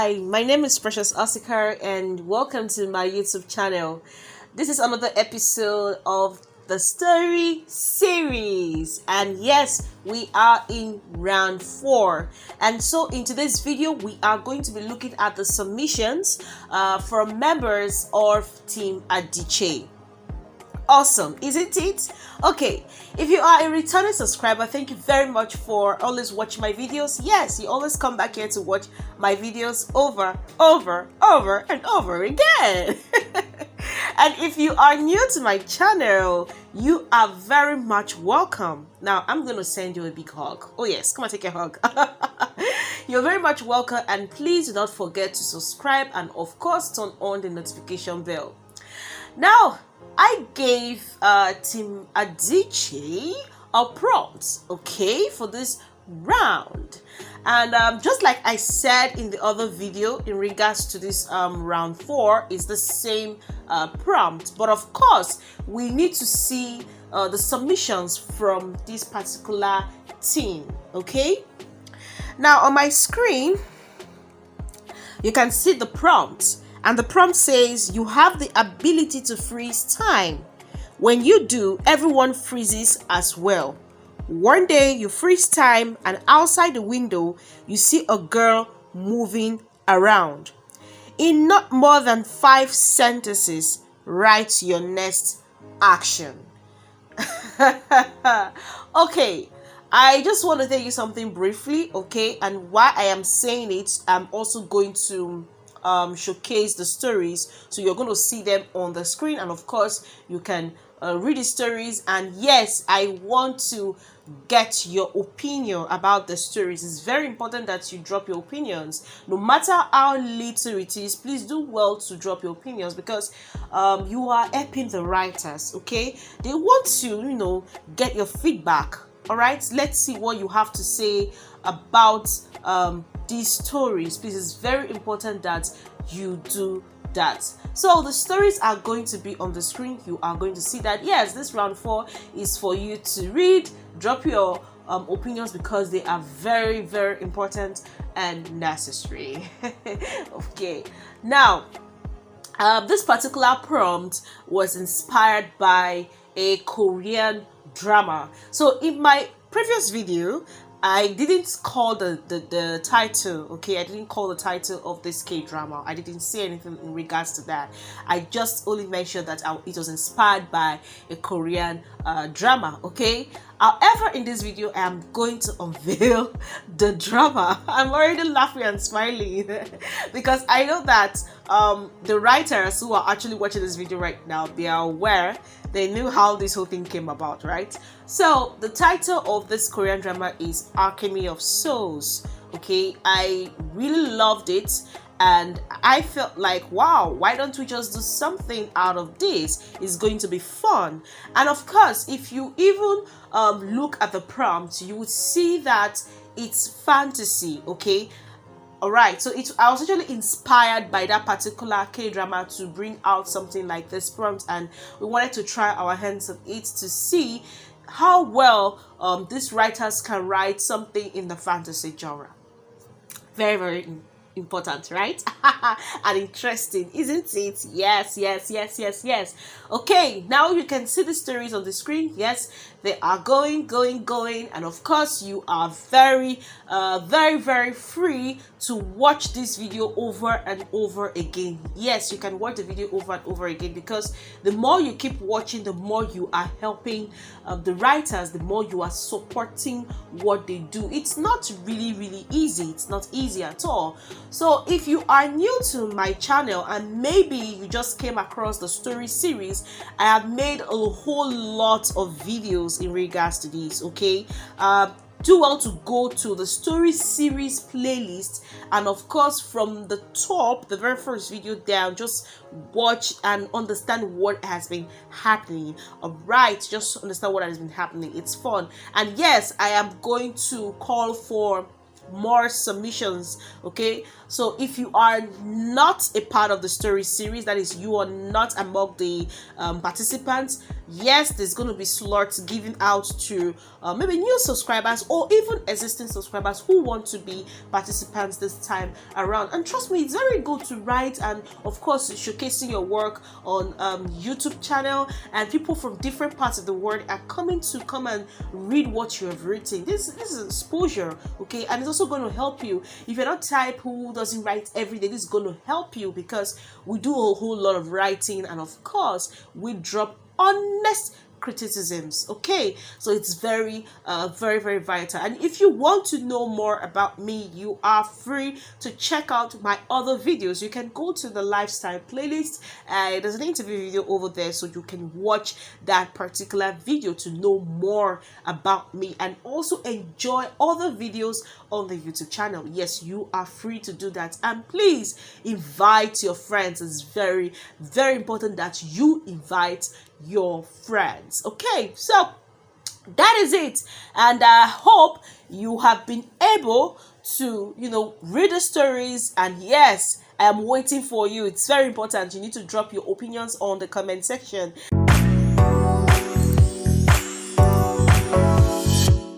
Hi, my name is Precious Osikha and welcome to my YouTube channel. This is another episode of the story series, and yes, we are in round 4. And so in today's video we are going to be looking at the submissions from members of Team Adichie. Awesome, isn't it? Okay, if you are a returning subscriber, thank you very much for always watching my videos. Yes, you always come back here to watch my videos over and over again. And if you are new to my channel, you are very much welcome. Now I'm gonna send you a big hug. Oh yes, come on, take a hug. You're very much welcome, and please do not forget to subscribe and of course turn on the notification bell. Now I gave Team Adichie a prompt, okay, for this round. And just like I said in the other video in regards to this round 4, is the same prompt. But of course, we need to see the submissions from this particular team, okay? Now on my screen, you can see the prompt. And the prompt says you have the ability to freeze time. When you do, everyone freezes as well. One day you freeze time and outside the window you see a girl moving around. In not more than 5 sentences, write your next action. Okay, I just want to tell you something briefly, okay? And while I am saying it, I'm also going to showcase the stories, so you're going to see them on the screen, and of course you can read the stories. And yes, I want to get your opinion about the stories. It's very important that you drop your opinions, no matter how little it is. Please do well to drop your opinions, because you are helping the writers, okay? They want to get your feedback. All right, let's see what you have to say about these stories. Please, it's very important that you do that. So the stories are going to be on the screen. You are going to see that. Yes, this round 4 is for you to read, drop your opinions, because they are very, very important and necessary. Okay, now this particular prompt was inspired by a Korean drama. So in my previous video, I didn't call the title, okay? I didn't call the title of this K-drama. I didn't say anything in regards to that. I just only mentioned that it was inspired by a Korean drama, okay? However, in this video, I am going to unveil the drama. I'm already laughing and smiling because I know that the writers who are actually watching this video right now, they are aware. They knew how this whole thing came about, right? So the title of this Korean drama is Alchemy of Souls. Okay, I really loved it, and I felt like, wow, why don't we just do something out of this? It's going to be fun. And of course, if you even look at the prompt, you would see that it's fantasy, okay? Alright, so I was actually inspired by that particular K-drama to bring out something like this prompt, and we wanted to try our hands on it to see how well these writers can write something in the fantasy genre. Very, very important, right? And interesting, isn't it? Yes. Okay, now you can see the stories on the screen. Yes, they are going, and of course you are very free to watch this video over and over again. Yes, you can watch the video over and over again, because the more you keep watching, the more you are helping the writers, the more you are supporting what they do. It's not really easy. It's not easy at all. So if you are new to my channel and maybe you just came across the story series, I have made a whole lot of videos in regards to this, okay? Do well to go to the story series playlist, and of course from the top, the very first video down, just watch and understand what has been happening. All right, just understand what has been happening. It's fun. And yes, I am going to call for more submissions, okay? So if you are not a part of the story series, that is, you are not among the participants, Yes, there's going to be slots given out to maybe new subscribers or even existing subscribers who want to be participants this time around. And trust me, it's very good to write and of course showcasing your work on YouTube channel, and people from different parts of the world are coming to come and read what you have written. This is exposure, okay? And it's also going to help you. If you're not type who doesn't write every day, this is going to help you because we do a whole lot of writing, and of course we drop honest criticisms, okay? So it's very very vital. And if you want to know more about me, you are free to check out my other videos. You can go to the lifestyle playlist. There's an interview video over there, so you can watch that particular video to know more about me and also enjoy other videos on the YouTube channel. Yes, you are free to do that, and please invite your friends. It's very important that you invite your friends. Okay, so that is it, and I hope you have been able to read the stories. And yes, I am waiting for you. It's very important. You need to drop your opinions on the comment section.